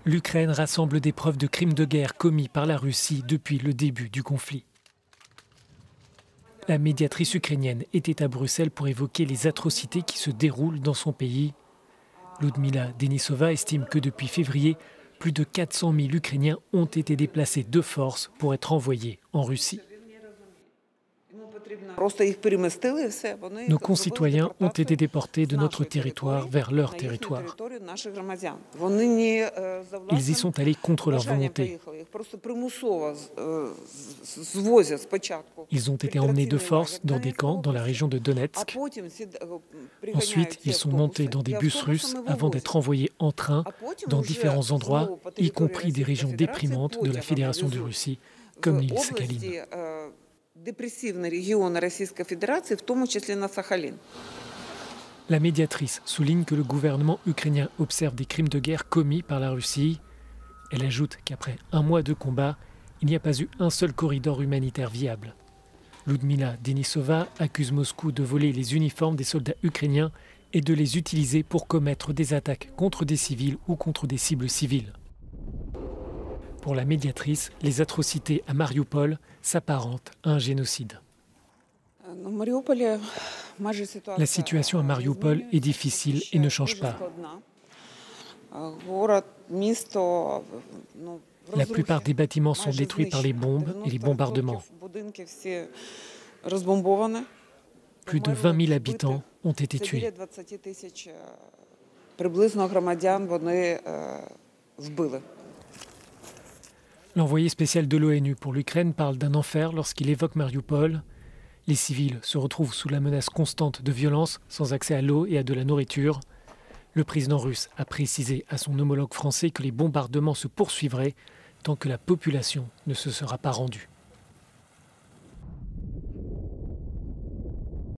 L'Ukraine rassemble des preuves de crimes de guerre commis par la Russie depuis le début du conflit. La médiatrice ukrainienne était à Bruxelles pour évoquer les atrocités qui se déroulent dans son pays. Ludmila Denisova estime que depuis février, plus de 400 000 Ukrainiens ont été déplacés de force pour être envoyés en Russie. Nos concitoyens ont été déportés de notre territoire vers leur territoire. Ils y sont allés contre leur volonté. Ils ont été emmenés de force dans des camps dans la région de Donetsk. Ensuite, ils sont montés dans des bus russes avant d'être envoyés en train dans différents endroits, y compris des régions déprimantes de la Fédération de Russie, comme l'île Sakhaline. La médiatrice souligne que le gouvernement ukrainien observe des crimes de guerre commis par la Russie. Elle ajoute qu'après un mois de combat, il n'y a pas eu un seul corridor humanitaire viable. Ludmila Denisova accuse Moscou de voler les uniformes des soldats ukrainiens et de les utiliser pour commettre des attaques contre des civils ou contre des cibles civiles. Pour la médiatrice, les atrocités à Mariupol s'apparentent à un génocide. La situation à Mariupol est difficile et ne change pas. La plupart des bâtiments sont détruits par les bombes et les bombardements. Plus de 20 000 habitants ont été tués. L'envoyé spécial de l'ONU pour l'Ukraine parle d'un enfer lorsqu'il évoque Mariupol. Les civils se retrouvent sous la menace constante de violences, sans accès à l'eau et à de la nourriture. Le président russe a précisé à son homologue français que les bombardements se poursuivraient tant que la population ne se sera pas rendue.